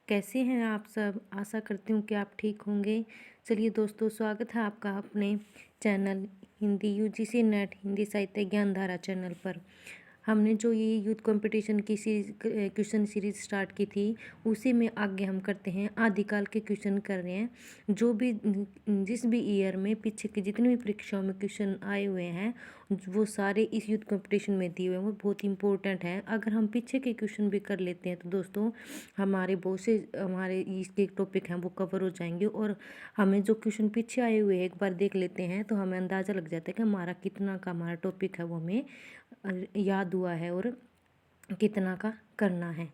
कैसे हैं आप सब? आशा करती हूँ कि आप ठीक होंगे। चलिए दोस्तों, स्वागत है आपका अपने channel Hindi UGC net Hindi साहित्य ज्ञानधारा चैनल पर। हमने जो ये यूथ कंपटीशन की क्वेश्चन सीरीज स्टार्ट की थी, उसी में आगे हम करते हैं। आदिकाल के क्वेश्चन कर रहे हैं। जो भी जिस भी ईयर में पीछे की जितनी भी परीक्षाओं में क्वेश्चन आए हुए हैं, वो सारे इस यूथ कंपटीशन में दिए हुए हैं। वो बहुत इंपॉर्टेंट है। अगर हम पीछे के क्वेश्चन भी कर लेते हैं तो दोस्तों हमारे बहुत से हमारे इसके टॉपिक हैं वो कवर हो जाएंगे। और हमें जो क्वेश्चन पीछे आए हुए हैं एक बार देख लेते हैं तो हमें अंदाज़ा लग जाता है कि हमारा कितना का हमारा टॉपिक है वो हमें याद हुआ है और कितना का करना है।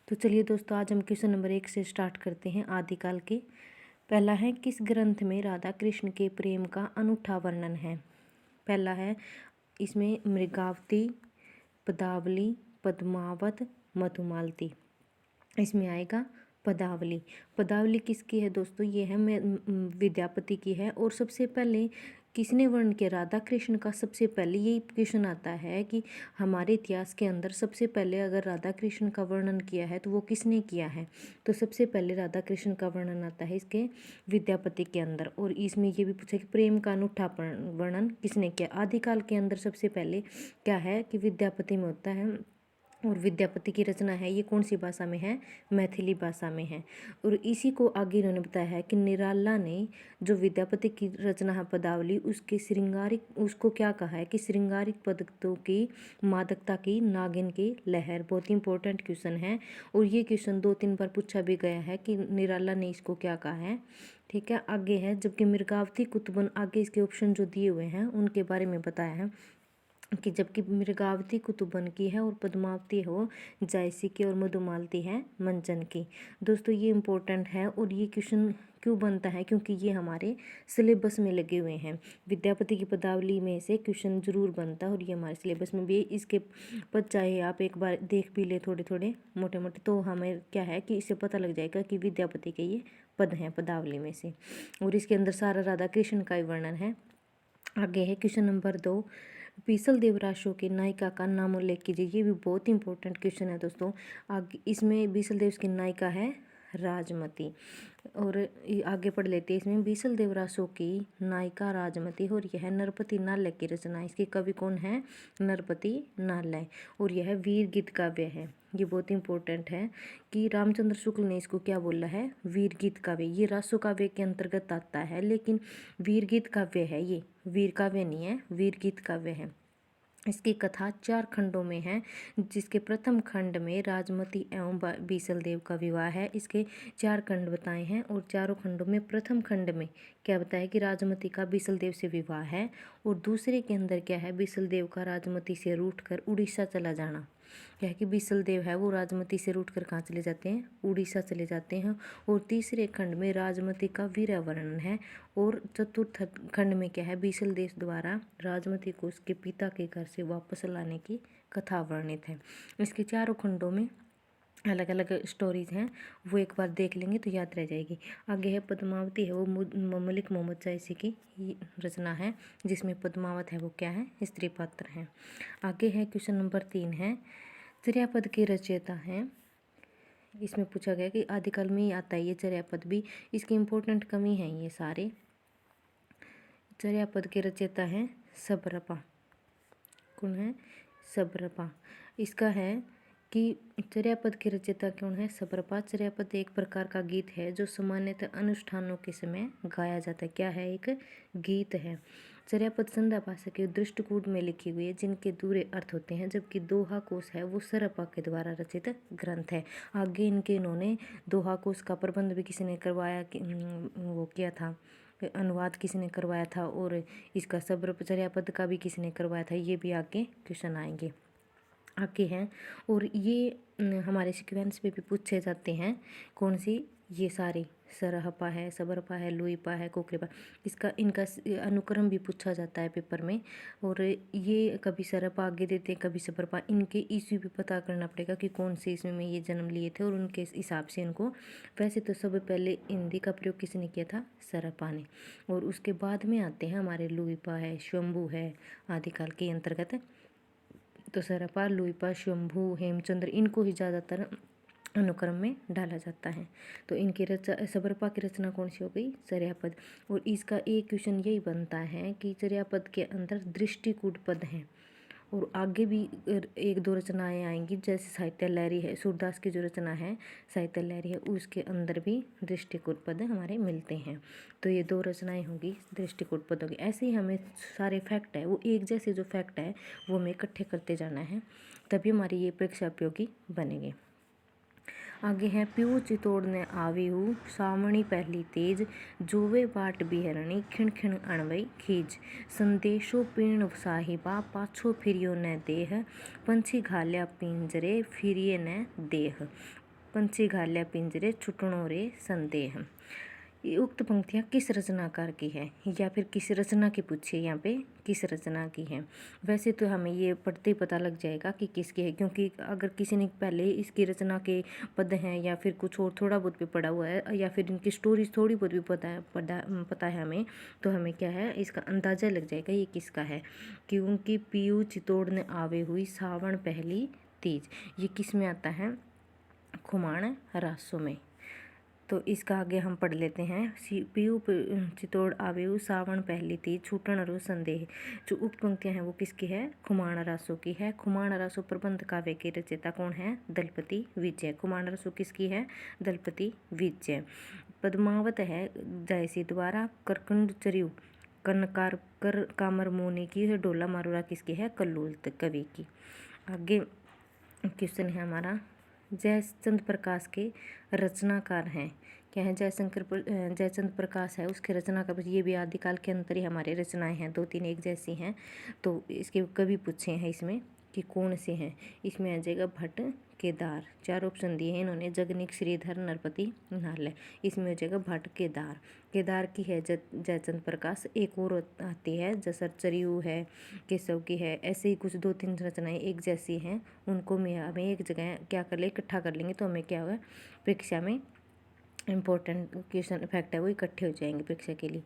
तो चलिए दोस्तों, आज हम क्वेश्चन नंबर 1 से स्टार्ट करते हैं। आदिकाल के पहला है, किस ग्रंथ में राधा कृष्ण के प्रेम का अनूठा वर्णन है? पहला है इसमें मृगावती, पदावली, पद्मावत, मधुमालती। इसमें आएगा पदावली। पदावली किसकी है दोस्तों? ये है विद्यापति की है। और सबसे पहले किसने वर्णन किया? राधा कृष्ण का सबसे पहले यही क्वेश्चन आता है कि हमारे इतिहास के अंदर सबसे पहले अगर राधा कृष्ण का वर्णन किया है तो वो किसने किया है? तो सबसे पहले राधा कृष्ण का वर्णन आता है इसके विद्यापति के अंदर। और इसमें ये भी पूछा कि प्रेम का अनूठा वर्णन किसने किया? आदिकाल के अंदर सबसे पहले क्या है कि विद्यापति में होता है। और विद्यापति की रचना है, ये कौन सी भाषा में है? मैथिली भाषा में है। और इसी को आगे इन्होंने बताया है कि निराला ने जो विद्यापति की रचना है पदावली, उसके श्रृंगारिक उसको क्या कहा है कि श्रृंगारिक पदकों की मादकता की नागिन की लहर। बहुत इंपॉर्टेंट क्वेश्चन है और ये क्वेश्चन 2-3 बार पूछा भी गया है कि निराला ने इसको क्या कहा है। ठीक है, आगे है, जबकि मृगावती कुतुबन, आगे इसके ऑप्शन जो दिए हुए हैं उनके बारे में बताया है कि जबकि मृगावती कुतुबन की है और पद्मावती हो जायसी की और मधुमालती है मंजन की। दोस्तों ये इम्पोर्टेंट है और ये क्वेश्चन क्यों बनता है? क्योंकि ये हमारे सिलेबस में लगे हुए हैं। विद्यापति की पदावली में से क्वेश्चन जरूर बनता है और ये हमारे सिलेबस में भी है। इसके पद चाहे आप एक बार देख भी ले थोड़े थोड़े मोटे मोटे, तो हमें क्या है कि इससे पता लग जाएगा कि विद्यापति के ये पद हैं पदावली में से। और इसके अंदर सारा राधा कृष्ण का ही वर्णन है। आगे है question number 2, Bisal Devraj show की नायिका का नाम उल्लेख कीजिए। ये भी बहुत इंपॉर्टेंट क्वेश्चन है दोस्तों। आगे इसमें बीसल देव की नायिका है राजमती। और आगे पढ़ लेते हैं। इसमें बीसल देवराज शो की नायिका राजमती और यह नरपति नालय की रचना। इसके कवि कौन है? नरपति नालय। और यह वीर गीत काव्य है। ये बहुत इंपॉर्टेंट है कि रामचंद्र शुक्ल ने इसको क्या बोला है? वीर गीत काव्य। ये रासो काव्य के अंतर्गत आता है, लेकिन वीर गीत काव्य है, ये वीर काव्य नहीं है, वीर गीत काव्य है। इसकी कथा 4 खंडों में है, जिसके प्रथम खंड में राजमती एवं बीसल देव का विवाह है। इसके 4 खंड बताए हैं और चारों खंडों में प्रथम खंड में क्या बताया कि राजमती का बीसल देव से विवाह है। और दूसरे के अंदर क्या है? बीसल देव का राजमती से रूठकर उड़ीसा चला जाना। क्या है कि बीसल देव है वो राजमती से रूठकर कहाँ चले जाते हैं? उड़ीसा चले जाते हैं। और तीसरे खंड में राजमती का वीरा वर्णन है। और चतुर्थ खंड में क्या है? बीसल देव द्वारा राजमती को उसके पिता के घर से वापस लाने की कथा वर्णित है। इसके चारों खंडों में अलग अलग स्टोरीज हैं, वो एक बार देख लेंगे तो याद रह जाएगी। आगे है पद्मावती है वो मलिक मोहम्मद जायसी की रचना है, जिसमें पद्मावत है वो क्या है? स्त्री पात्र है। आगे है क्वेश्चन नंबर 3 है, चर्यापद के रचयिता हैं। इसमें पूछा गया कि आदिकाल में ही आता है ये चर्यापद भी। इसके इम्पोर्टेंट कमी है ये सारे। चर्यापद के रचयिता हैं सबरपा। कौन है? सबरपा। इसका है कि चर्यापद के रचयिता कौन है? सबरपा। चर्यापद एक प्रकार का गीत है जो सामान्यतः अनुष्ठानों के समय गाया जाता है। क्या है? एक गीत है। चर्यापद संध्या भाषा के दृष्टिकूट में लिखी हुई है, जिनके दूरे अर्थ होते हैं, जबकि दोहा कोश है वो सरपा के द्वारा रचित ग्रंथ है। आगे इन्होंने दोहा कोश का प्रबंध भी किसी ने करवाया वो किया था, अनुवाद किसी ने करवाया था। और इसका चर्यापद का भी किसी ने करवाया था। ये भी आगे क्वेश्चन आएंगे। आगे हैं और ये हमारे सिक्वेंस पे भी पूछे जाते हैं। कौन सी? ये सारे सरहपा है, सबरपा है, लुईपा है, कोकरेपा। इनका अनुक्रम भी पूछा जाता है पेपर में। और ये कभी सरहपा आगे देते हैं, कभी सबरपा। इनके ईस्वी भी पता करना पड़ेगा कि कौन से ईस्वी में ये जन्म लिए थे और उनके हिसाब से इनको। वैसे तो सब पहले हिंदी का प्रयोग किसने किया था? सरहपा ने। और उसके बाद में आते हैं हमारे लुईपा है, शंभू है, आदिकाल के अंतर्गत। तो सरपा, लुईपा, शंभू, हेमचंद्र, इनको ही ज़्यादातर अनुक्रम में डाला जाता है। तो इनकी सबरपा की रचना कौन सी हो गई? चर्यापद। और इसका एक क्वेश्चन यही बनता है कि चर्यापद के अंदर दृष्टिकूट पद हैं, और आगे भी एक दो रचनाएं आएंगी, जैसे साहित्य लहरी है, सूरदास की जो रचना है साहित्य लहरी है, उसके अंदर भी दृष्टिकूट पद हमारे मिलते हैं। तो ये दो रचनाएं होंगी दृष्टिकूट पदों की। ऐसे ही हमें सारे फैक्ट है वो एक जैसे जो फैक्ट है वो हमें इकट्ठे करते जाना है, तभी हमारी ये परीक्षा उपयोगी बनेंगे। आगे है, पीऊ चितौड़ ने आवीहू सावणी पहली तेज, जोवे बाट बिहरणी खिण खिण अणवई खीज, संदेशो पीण साहिबा पाछो फिरियो न देह, पंछी घाल्या पिंजरे फिरिये न देह, पंछी घाल्या पिंजरे छुटणो रे संदेह। ये उक्त पंक्तियाँ किस रचनाकार की है, या फिर किस रचना की पूछी है, यहाँ पे किस रचना की है। वैसे तो हमें ये पढ़ते ही पता लग जाएगा कि किसकी है, क्योंकि अगर किसी ने पहले इसकी रचना के पद हैं या फिर कुछ और थोड़ा बहुत भी पढ़ा हुआ है, या फिर इनकी स्टोरीज थोड़ी बहुत भी पता है हमें, तो हमें क्या है इसका अंदाज़ा लग जाएगा ये किसका है। क्योंकि पीयू चितौड़ ने आवे हुई सावन पहली तीज, ये किस में आता है? खुमाण रासों में। तो इसका आगे हम पढ़ लेते हैं। पीयू चितौड़ आवेऊ सावन पहली तीज छूटण रो संदेह। जो उक्त पंक्तियाँ हैं वो किसकी है? खुमाण रासो की है। खुमाण रासो प्रबंध काव्य के रचयिता कौन है? दलपति विजय। खुमाण रासो किसकी है? दलपति विजय। पद्मावत है जयसी द्वारा, करकंड चरियु कनकार कर कामर मोनी की है। डोला मारूरा किसकी है? कल्लूल कवि की। आगे क्वेश्चन है हमारा, जयचंद प्रकाश के रचनाकार हैं क्या है? जयचंद प्रकाश है उसके रचनाकार, ये भी आदिकाल के अंतर ही हमारे रचनाएं हैं, दो तीन एक जैसी हैं। तो इसके कवि पूछे हैं इसमें कि कौन से हैं। इसमें आ जाएगा भट्ट, केदार। चार ऑप्शन दिए हैं इन्होंने, जगनिक, श्रीधर, नरपति, नालय। इसमें हो जाएगा भट्ट, केदार। केदार की है जयचंद प्रकाश। एक और आती है जसर चरियू है, केशव की है। ऐसे ही कुछ दो तीन रचनाएं एक जैसी हैं, उनको हमें एक जगह क्या कर ले, इकट्ठा कर लेंगे तो हमें क्या होगा परीक्षा में इम्पोर्टेंट क्वेश्चन फैक्ट है वो इकट्ठे हो जाएंगे परीक्षा के लिए।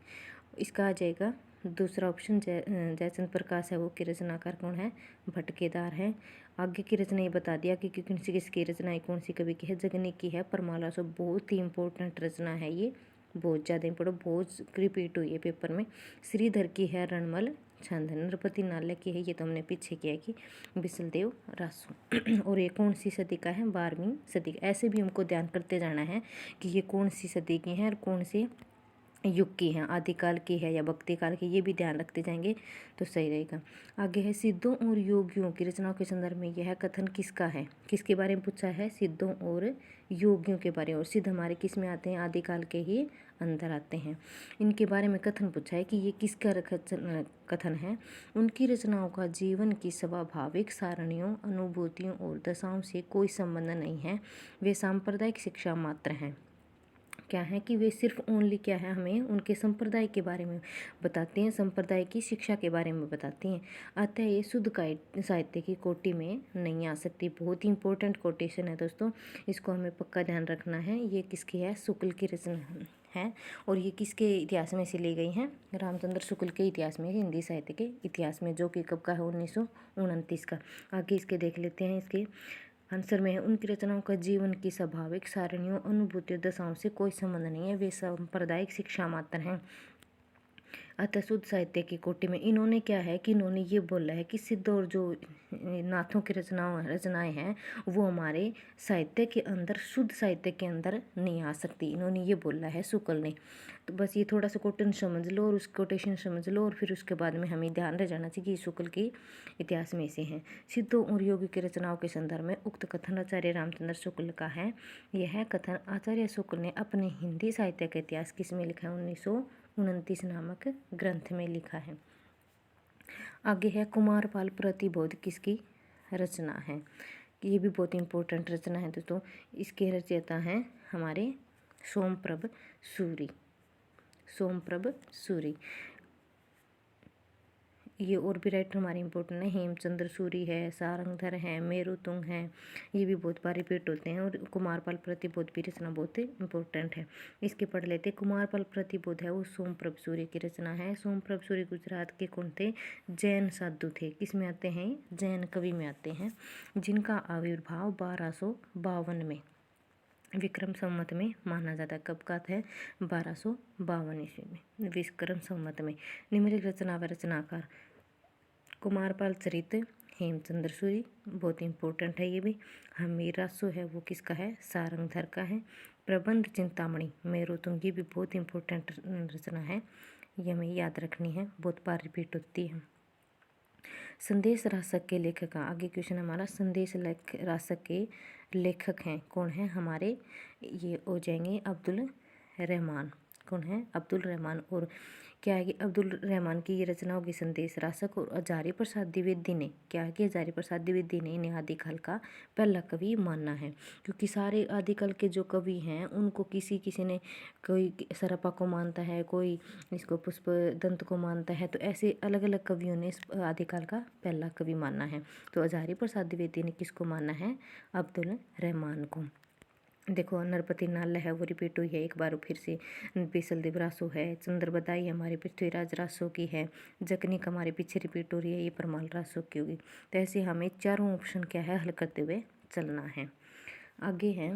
इसका आ जाएगा दूसरा ऑप्शन, जयचंद प्रकाश है वो की रचनाकार कौन है? भट्ट, केदार है। आगे की रचना ये बता दिया कि कौन सी किसकी रचना है, कौन सी कवि की है। जगनिक की है परमाला सो, बहुत ही इंपॉर्टेंट रचना है ये, बहुत ज़्यादा इंपॉर्टेंट, बहुत रिपीट हुई है पेपर में। श्रीधर की है रणमल छंद। नरपति नालय की है, ये तो हमने पीछे किया कि बिसलदेव रासो। और ये कौन सी सदी का है? 12वीं सदी का। ऐसे भी हमको ध्यान करते जाना है कि ये कौन सी सदी की हैं और कौन से युग की हैं, आदिकाल की है या भक्ति काल की, ये भी ध्यान रखते जाएंगे तो सही रहेगा। आगे है, सिद्धों और योगियों की रचनाओं के संदर्भ में यह कथन किसका है? किसके बारे में पूछा है? सिद्धों और योगियों के बारे में। और सिद्ध हमारे किस में आते हैं? आदिकाल के ही अंदर आते हैं। इनके बारे में कथन पूछा है कि ये किसका कथन है? उनकी रचनाओं का जीवन की स्वाभाविक सारणियों, अनुभूतियों और दशाओं से कोई संबंध नहीं है, वे सांप्रदायिक शिक्षा मात्र हैं। क्या है कि वे सिर्फ ओनली क्या है, हमें उनके संप्रदाय के बारे में बताते हैं, संप्रदाय की शिक्षा के बारे में बताती हैं। अतः ये शुद्ध साहित्य की कोटि में नहीं आ सकती। बहुत ही इंपॉर्टेंट कोटेशन है दोस्तों, इसको हमें पक्का ध्यान रखना है। ये किसकी है? शुक्ल की रचना है। और ये किसके इतिहास में से ली गई हैं? रामचंद्र शुक्ल के इतिहास में, हिंदी साहित्य के इतिहास में, जो कि कब का है? 1929 का। आगे इसके देख लेते हैं। इसके आंसर में है, उनकी रचनाओं का जीवन की स्वाभाविक सारणियों, अनुभूतियों, दशाओं से कोई संबंध नहीं है, वे सांप्रदायिक शिक्षा मात्र हैं। अतः शुद्ध साहित्य की कोटि में इन्होंने क्या है कि इन्होंने ये बोला है कि सिद्ध और जो नाथों की रचनाएं हैं वो हमारे साहित्य के अंदर, शुद्ध साहित्य के अंदर नहीं आ सकती, इन्होंने ये बोला है शुक्ल ने। तो बस ये थोड़ा सा कोटेशन समझ लो और उस कोटेशन समझ लो, और फिर उसके बाद में हमें ध्यान रह जाना चाहिए कि ये शुक्ल के इतिहास में से हैं। सिद्धों और योगी की रचनाओं के संदर्भ में उक्त कथन आचार्य रामचंद्र शुक्ल का है। यह कथन आचार्य शुक्ल ने अपने हिंदी साहित्य का इतिहास किस में लिखा है? 1929 नामक ग्रंथ में लिखा है। आगे है, कुमारपाल प्रतिबोध किसकी रचना है? ये भी बहुत इंपॉर्टेंट रचना है दोस्तों। इसके रचयिता हैं हमारे सोमप्रभ सूरी। सोमप्रभ सूरी। ये और भी राइटर हमारे इंपॉर्टेंट है, हेमचंद्र सूरी है, सारंगधर है, मेरुतुंग है, ये भी बहुत बार रिपीट होते हैं। और कुमारपाल प्रतिबोध भी रचना बहुत इंपॉर्टेंट है, इसके पढ़ लेते। कुमारपाल प्रतिबोध है वो सोमप्रभ सूरी की रचना है। सोमप्रभ सूरी गुजरात के कौन थे? जैन साधु थे। किस में आते हैं? जैन कवि में आते हैं, जिनका आविर्भाव 1252 में विक्रम संवत में माना जाता है। कब का है? 1252 ईस्वी में विक्रम संवत में। निम्नलिखित रचना व रचनाकार: कुमारपाल चरित, हेमचंद्र सूरी, बहुत इंपॉर्टेंट है ये भी। हमीर रासो है वो किसका है? सारंगधर का है। प्रबंध चिंतामणि मेरुतुंग, ये भी बहुत इंपॉर्टेंट रचना है, ये हमें याद रखनी है, बहुत बार रिपीट होती है। संदेश रासक के लेखक, आगे क्वेश्चन हमारा संदेश रासक के लेखक हैं कौन है हमारे? ये हो जाएंगे अब्दुल रहमान। कौन है? अब्दुल रहमान। और क्या है कि अब्दुल रहमान की ये रचना होगी संदेश रासक। और हजारी प्रसाद द्विवेदी ने क्या है कि हजारी प्रसाद द्विवेदी ने इन्हें आदिकाल का पहला कवि माना है, क्योंकि सारे आदिकाल के जो कवि हैं उनको किसी किसी ने, कोई सरपा को मानता है, कोई इसको पुष्प दंत को मानता है, तो ऐसे अलग अलग कवियों ने इस आदिकाल का पहला कवि माना है। तो हजारी प्रसाद द्विवेदी ने किसको माना है? अब्दुल रहमान को। देखो नरपति नाल है वो रिपीट हुई है एक बार फिर से। बीसल देव रासो है, चंद्र बदाई हमारे पृथ्वीराज रासो की है, जकनिक हमारे पीछे रिपीट हो रही है, ये परमाल रासो की होगी। तो ऐसे हमें चारों ऑप्शन क्या है हल करते हुए चलना है। आगे है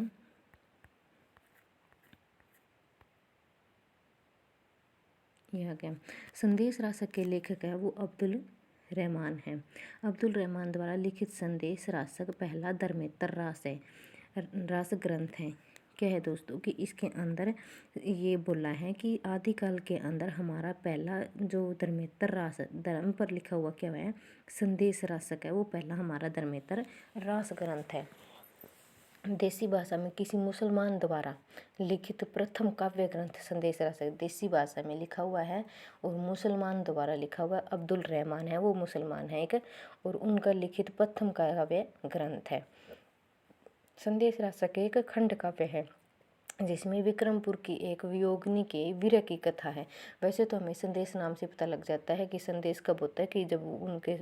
यह क्या? संदेश रासक के लेखक है वो अब्दुल रहमान है। अब्दुल रहमान द्वारा लिखित संदेश रासक पहला धर्मेतर रास है, रास ग्रंथ है। क्या है दोस्तों कि इसके अंदर ये बोला है कि आदिकाल के अंदर हमारा पहला जो धर्मेतर रास धर्म पर लिखा हुआ क्या है? संदेश रासक है, वो पहला हमारा धर्मेतर रास ग्रंथ है। देसी भाषा में किसी मुसलमान द्वारा लिखित प्रथम काव्य ग्रंथ संदेश रासक देसी भाषा में लिखा हुआ है, और मुसलमान द्वारा लिखा हुआ। अब्दुल रहमान है वो मुसलमान है एक, और उनका लिखित प्रथम काव्य ग्रंथ है। संदेश रासक एक खंड काव्य है जिसमें विक्रमपुर की एक वियोगिनी के वीर की कथा है। वैसे तो हमें संदेश नाम से पता लग जाता है कि संदेश कब होता है कि जब उनके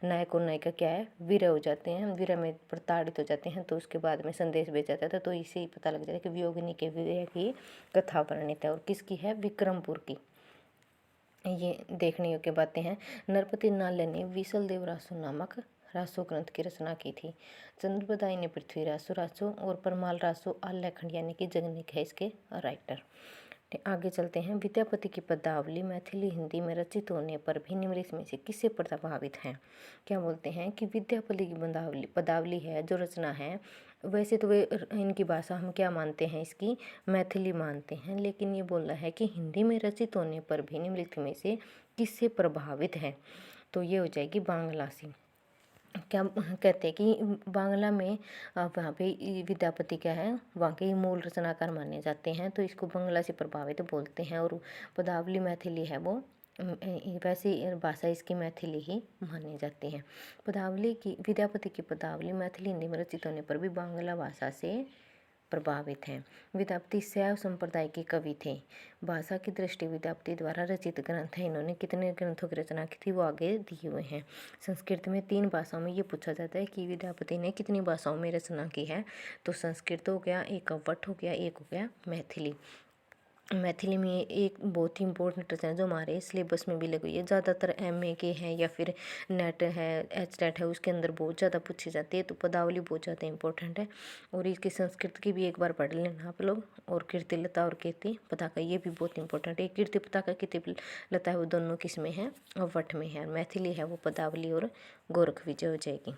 नायक और नायिका क्या है? वीर हो जाते हैं, वीर में प्रताड़ित हो जाते हैं, तो उसके बाद में संदेश भेजा जाता है। तो इसे ही पता लग जाता है कि वियोगिनी के वीर की कथा वर्णित है, और किसकी है? विक्रमपुर की। ये देखने योग्य बातें हैं। नरपति नाले ने विसल देव रासो नामक रासो ग्रंथ की रचना की थी। चंद्रबदाई ने पृथ्वी रासो और परमाल रासो आल्यखंड यानी कि जगनिक है इसके राइटर। आगे चलते हैं। विद्यापति की पदावली मैथिली हिंदी में रचित होने पर भी निम्नलिखित में से किससे प्रभावित हैं? क्या बोलते हैं कि विद्यापति की पदावली है जो रचना है, वैसे तो वे इनकी भाषा हम क्या मानते हैं? इसकी मैथिली मानते हैं, लेकिन ये बोल रहा है कि हिंदी में रचित होने पर भी निम्नलिखित में से किससे प्रभावित है? तो ये हो जाएगी बांग्ला से। क्या कहते हैं कि बांग्ला में वहाँ पे विद्यापति क्या है? वहाँ के मूल रचनाकार माने जाते हैं, तो इसको बांग्ला से प्रभावित बोलते हैं। और पदावली मैथिली है वो, वैसे भाषा इसकी मैथिली ही मानी जाती है। पदावली की विद्यापति की पदावली मैथिली हिंदी में रचित होने पर भी बांग्ला भाषा से प्रभावित हैं। विद्यापति शैव संप्रदाय के कवि थे। भाषा की दृष्टि विद्यापति द्वारा रचित ग्रंथ है। इन्होंने कितने ग्रंथों की रचना की थी वो आगे दिए हुए हैं। संस्कृत में 3 भाषाओं में ये पूछा जाता है कि विद्यापति ने कितनी भाषाओं में रचना की है? तो संस्कृत हो गया, एक कव्वट हो गया, एक हो गया मैथिली। मैथिली में एक बहुत ही इंपॉर्टेंट रचना जो हमारे सिलेबस में भी लगी हुई है, ज़्यादातर MA के हैं या फिर नेट है, HTET है, उसके अंदर बहुत ज़्यादा पूछी जाती है। तो पदावली बहुत ज़्यादा इंपॉर्टेंट है, और इसकी संस्कृत की भी एक बार पढ़ लेना आप लोग। और कीर्तिलता और कीर्ति पताका ये भी बहुत इंपॉर्टेंट है। कीर्ति पताका कीर्तिलता है वो दोनों किस में है? वट में है। मैथिली है वो पदावली और गोरख विजय हो जाएगी।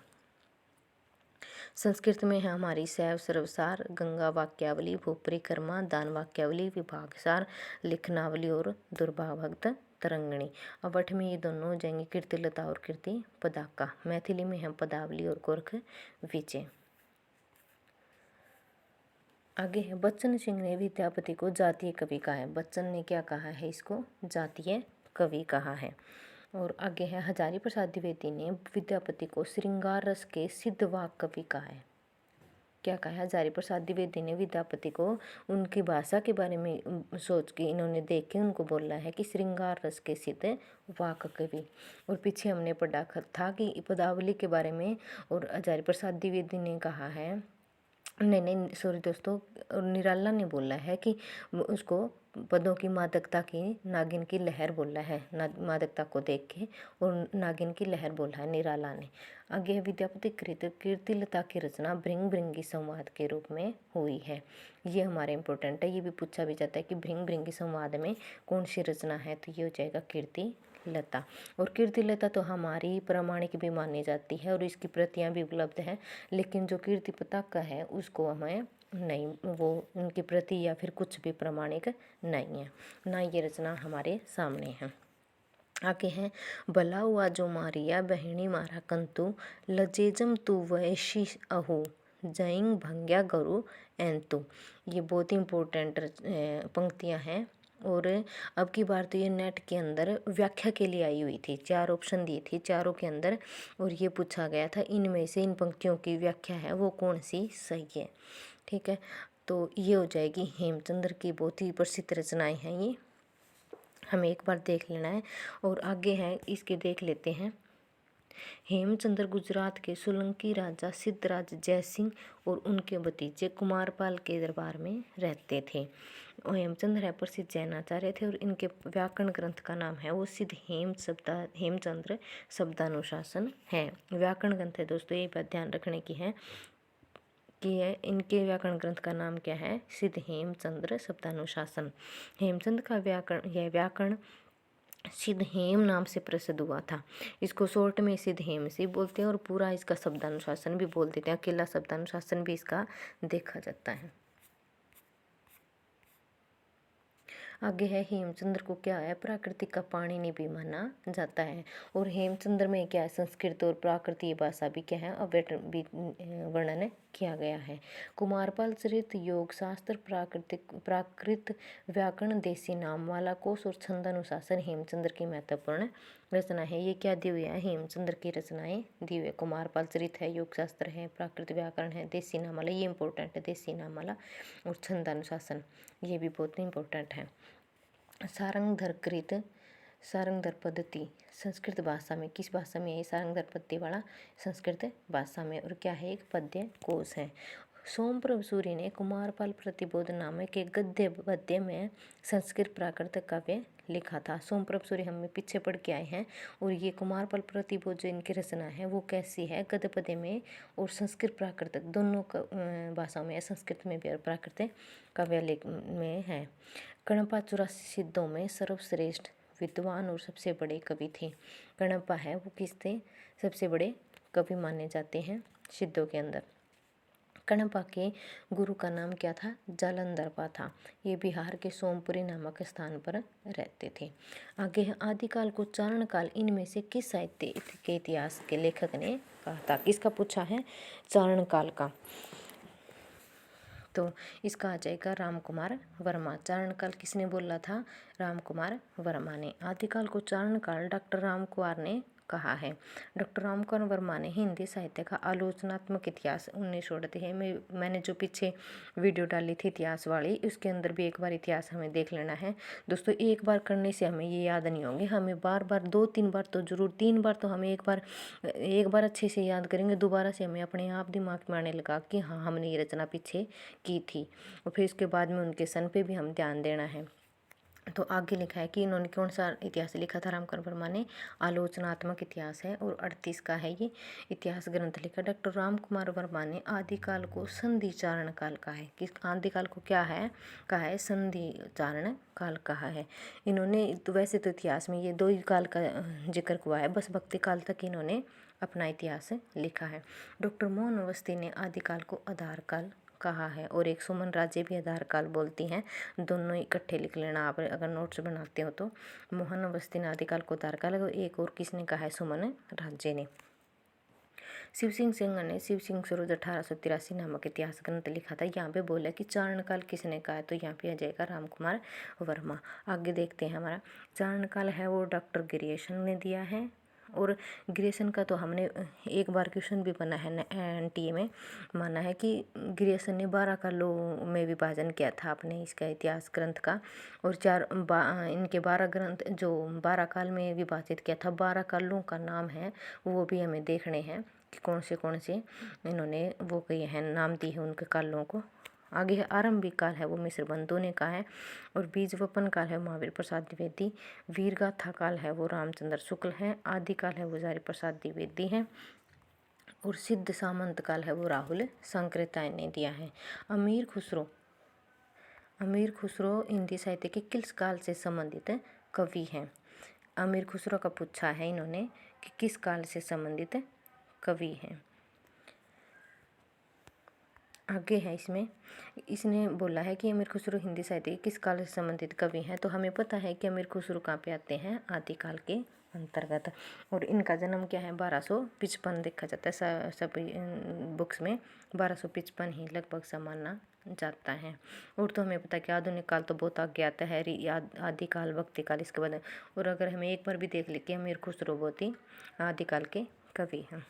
संस्कृत में है हमारी शैव सर्वसार, गंगा वाक्यावली, भूपरिक्रमा, दान वाक्यावली, विभागसार, लिखनावली और दुर्भाभक्त तरंगिणी। अब 8 में ये दोनों हो जाएंगे कीर्तिलता और कीर्ति पताका। मैथिली में है पदावली और गोरख विजय। आगे है बच्चन सिंह ने विद्यापति को जातीय कवि कहा है। बच्चन ने क्या कहा है? इसको जातीय कवि कहा है। और आगे है हजारी प्रसाद द्विवेदी ने विद्यापति को श्रृंगार रस के सिद्धवाक कवि कहा है। क्या कहा है? हजारी प्रसाद द्विवेदी ने विद्यापति को उनकी भाषा के बारे में सोच के इन्होंने देख के उनको बोला है कि श्रृंगार रस के सिद्ध वाक कवि। और पीछे हमने पढ़ा था कि पदावली के बारे में, और हजारी प्रसाद द्विवेदी ने कहा है नहीं नहीं सॉरी दोस्तों, निराला ने बोला है कि उसको पदों की मादकता की नागिन की लहर बोला है, मादकता को देख के, और नागिन की लहर बोला है निराला ने। आगे है विद्यापति कृत कीर्तिलता की रचना भृंग भृंगी संवाद के रूप में हुई है। ये हमारे इम्पोर्टेंट है, ये भी पूछा भी जाता है कि भृंग भृंगी संवाद में कौन सी रचना है, तो ये हो जाएगा कीर्ति लता। और कीर्ति लता तो हमारी प्रामाणिक भी मानी जाती है और इसकी प्रतियां भी उपलब्ध हैं, लेकिन जो कीर्ति पताका है उसको हमें नहीं, वो उनकी प्रति या फिर कुछ भी प्रमाणिक नहीं है, ना ये रचना हमारे सामने है। आगे है भला हुआ जो मारिया बहनी मारा कंतु लजेजम तू वैशी अहू जईंग भंग्या गरु एंतु। ये बहुत ही इम्पोर्टेंट पंक्तियां हैं। और अब की बार तो ये नेट के अंदर व्याख्या के लिए आई हुई थी, 4 ऑप्शन दी थी चारों के अंदर, और ये पूछा गया था इनमें से इन पंक्तियों की व्याख्या है वो कौन सी सही है। ठीक है, तो ये हो जाएगी हेमचंद्र की बहुत ही प्रसिद्ध रचनाएं हैं, ये हमें एक बार देख लेना है। और आगे है इसके देख लेते हैं। हेमचंद्र गुजरात के सोलंकी राजा सिद्धराज जयसिंह और उनके भतीजे कुमारपाल के दरबार में रहते थे। और हेमचंद्र है प्रसिद्ध जैनाचार्य थे और इनके व्याकरण ग्रंथ का नाम है वो सिद्ध हेमचंद्र शब्दानुशासन है। व्याकरण ग्रंथ है दोस्तों, ये बात ध्यान रखने की है कि है इनके व्याकरण ग्रंथ का नाम क्या है, सिद्ध हेमचंद्र शब्दानुशासन। हेमचंद का व्याकरण, यह व्याकरण सिद्ध हेम नाम से प्रसिद्ध हुआ था। इसको शॉर्ट में सिद्ध हेम से बोलते हैं और पूरा इसका शब्दानुशासन भी बोल देते हैं, अकेला शब्दानुशासन भी इसका देखा जाता है। आगे है हेमचंद्र को क्या है प्राकृतिक का पाणिनि भी माना जाता है। और हेमचंद्र में क्या है संस्कृत और प्राकृतिक भाषा भी क्या है वर्णन किया गया है। कुमारपाल चरित योग शास्त्र प्राकृत व्याकरण देसी नाममाला कोश और छंद अनुशासन हेमचंद्र की महत्वपूर्ण रचना है। ये क्या दी हुई है, हेमचंद्र की रचनाएं दी हुई है। कुमारपाल चरित है, योग शास्त्र है, प्राकृत व्याकरण है, देसी नाममाला, ये इंपॉर्टेंट है, देसी नाममाला और छंद अनुशासन, ये भी बहुत इंपॉर्टेंट है। सारंगधर पद्धति संस्कृत भाषा में, किस भाषा में है सारंगधर पद्धति वाला, संस्कृत भाषा में। और क्या है, एक पद्य कोश है। सोमप्रभ सूरी ने कुमारपाल प्रतिबोध नामक एक गद्य पद्य में संस्कृत प्राकृत काव्य लिखा था। सोमप्रभ सूरी हम पीछे पढ़ के आए हैं। और ये कुमारपाल प्रतिबोध जो इनकी रचना है वो कैसी है, गद्य पद्य में और संस्कृत प्राकृत दोनों भाषाओं में है, संस्कृत में भी और प्राकृत काव्य में है। कणप्पा 84 सिद्धों में सर्वश्रेष्ठ विद्वान और सबसे बड़े कवि थे। कणप्पा है वो किस थे, सबसे बड़े कवि माने जाते हैं सिद्धों के अंदर। कणप्पा के गुरु का नाम क्या था, जालंधरपा था। ये बिहार के सोमपुरी नामक स्थान पर रहते थे। आगे है आदिकाल को चारण काल, इनमें से किस साहित्य के इतिहास के लेखक ने कहा था, किसका पूछा है, चारण काल का। तो इसका आ जाएगा राम कुमार वर्मा। चारण काल किसने बोला था, राम कुमार वर्मा ने। आदिकाल को चारण काल डॉक्टर राम कुमार ने कहा है। डॉक्टर राम कुमार वर्मा ने हिंदी साहित्य का आलोचनात्मक इतिहास 1938 है। मैंने जो पीछे वीडियो डाली थी इतिहास वाली, उसके अंदर भी एक बार इतिहास हमें देख लेना है दोस्तों। एक बार करने से हमें ये याद नहीं होंगे, हमें बार बार 2-3 बार तो जरूर, 3 बार तो हमें एक बार अच्छे से याद करेंगे, दोबारा से हमें अपने आप दिमाग में आने लगा कि हाँ हमने ये रचना पीछे की थी। और फिर इसके बाद में उनके सन पे भी हम ध्यान देना है। तो आगे लिखा है कि इन्होंने कौन सा इतिहास लिखा था, रामकुमार वर्मा ने आलोचनात्मक इतिहास है। और 38 का है ये इतिहास ग्रंथ लिखा। डॉक्टर राम कुमार वर्मा ने आदिकाल को संधि चारण काल कहा है। किस आदिकाल को क्या है कहा है, संधि चारण काल कहा है। इन्होंने तो वैसे तो इतिहास में ये 2 ही काल का जिक्र हुआ है, बस भक्ति काल तक इन्होंने अपना इतिहास लिखा है। डॉक्टर मोहन अवस्थी ने आदिकाल को आधार काल कहा है। और एक सुमन राज्य भी आधार काल बोलती हैं, दोनों इकट्ठे लिख लेना आप अगर नोट्स बनाते हो तो। मोहन अवस्थी ने आदिकाल को आधार काल, और एक और किसने कहा है, सुमन राज्य ने। शिव सिंह सेंगर ने शिव सिंह सरोज 1883 नामक इतिहास ग्रंथ लिखा था। यहाँ पे बोला कि चारण काल किसने कहा है, तो यहाँ पे आ जाएगा राम कुमार वर्मा। आगे देखते हैं, हमारा चारण काल है वो डॉक्टर ग्रियर्सन ने दिया है। और ग्रियर्सन का तो हमने एक बार क्वेश्चन भी बना है NTA में, माना है कि ग्रियर्सन ने 12 कालों में विभाजन किया था अपने इसका इतिहास ग्रंथ का। और इनके 12 ग्रंथ जो 12 काल में विभाजित किया था, 12 कालों का नाम है वो भी हमें देखने हैं कि कौन से इन्होंने वो किए हैं, नाम दिए हैं उनके कालों को। आगे है आरंभिक काल है वो मिश्र बंधु ने कहा है, और बीज वपन काल है महावीर प्रसाद द्विवेदी, वीर गाथा काल है वो रामचंद्र शुक्ल है, आदि काल है वो हजारी प्रसाद द्विवेदी है, और सिद्ध सामंत काल है वो राहुल संकृताय ने दिया है। अमीर खुसरो हिंदी साहित्य के किस काल से संबंधित कवि हैं। अमीर खुसरो का पूछा है इन्होंने कि किस काल से संबंधित कवि हैं। आगे है इसने बोला है कि अमीर खुसरो हिंदी साहित्य के किस काल से संबंधित कवि हैं। तो हमें पता है कि अमीर खुसरो कहाँ पे आते हैं, आदिकाल के अंतर्गत, और इनका जन्म क्या है 1255 देखा जाता है। सभी बुक्स में 1255 ही लगभग सा माना जाता है। और तो हमें पता है कि आधुनिक काल तो बहुत आगे आता है, आदिकाल, भक्तिकाल, इसके बाद। और अगर हमें एक बार भी देख ले कि अमीर खुसरो बहुत ही आदिकाल के कवि हैं।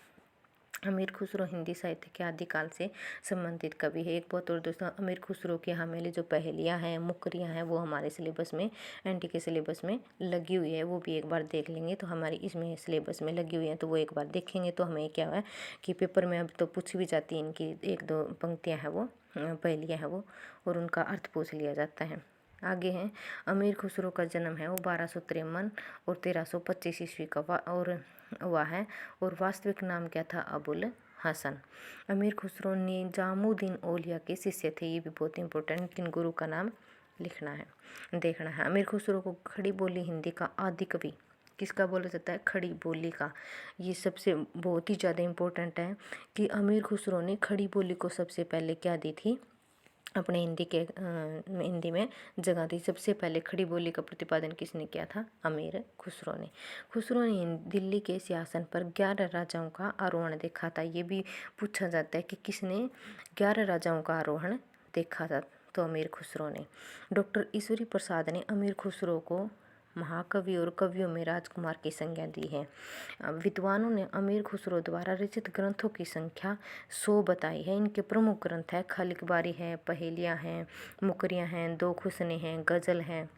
अमीर खुसरो हिंदी साहित्य के आदिकाल से संबंधित कवि है। एक बहुत और दोस्तों, अमीर खुसरो की हमें जो पहेलियाँ हैं, मुकरियाँ हैं, वो हमारे सिलेबस में, एनटी के सिलेबस में लगी हुई है, वो भी एक बार देख लेंगे। तो हमारी इसमें सिलेबस में लगी हुई है, तो वो एक बार देखेंगे तो हमें क्या है कि पेपर में अब तो पूछ भी जाती है, इनकी 1-2 पंक्तियाँ हैं वो, पहेलियाँ हैं वो, और उनका अर्थ पूछ लिया जाता है। आगे है अमीर खुसरो का जन्म है वो 1253 और 1325 ईस्वी का हुआ है, और वास्तविक नाम क्या था, अबुल हसन। अमीर खुसरो निजामुद्दीन औलिया के शिष्य थे, ये भी बहुत इंपॉर्टेंट, किन गुरु का नाम लिखना है, देखना है। अमीर खुसरो को खड़ी बोली हिंदी का आदि कवि किसका बोला जाता है, खड़ी बोली का। ये सबसे बहुत ही ज़्यादा इम्पोर्टेंट है कि अमीर खुसरो ने खड़ी बोली को सबसे पहले क्या दी थी, अपने हिंदी में जगह दी। सबसे पहले खड़ी बोली का प्रतिपादन किसने किया था, अमीर खुसरो ने। खुसरो ने दिल्ली के सिंहासन पर 11 राजाओं का आरोहण देखा था। ये भी पूछा जाता है कि किसने 11 राजाओं का आरोहण देखा था, तो अमीर खुसरो ने। डॉक्टर ईश्वरी प्रसाद ने अमीर खुसरो को महाकवि और कवियों में राजकुमार की संज्ञा दी है। विद्वानों ने अमीर खुसरो द्वारा रचित ग्रंथों की संख्या 100 बताई है। इनके प्रमुख ग्रंथ है खलिक बारी है, पहेलियाँ हैं, मुकरियाँ हैं, 2 खुसने हैं, गज़ल हैं,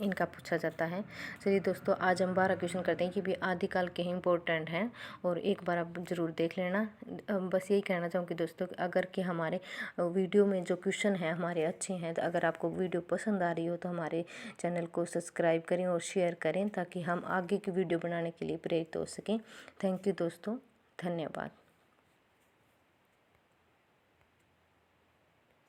इनका पूछा जाता है। चलिए दोस्तों, आज हम 12 क्वेश्चन करते हैं, ये भी आदिकाल के ही इम्पोर्टेंट हैं, और एक बार आप ज़रूर देख लेना। बस यही कहना चाहूँगी दोस्तों, अगर कि हमारे वीडियो में जो क्वेश्चन हैं हमारे अच्छे हैं, तो अगर आपको वीडियो पसंद आ रही हो तो हमारे चैनल को सब्सक्राइब करें और शेयर करें, ताकि हम आगे की वीडियो बनाने के लिए प्रेरित हो सकें। थैंक यू दोस्तों, धन्यवाद।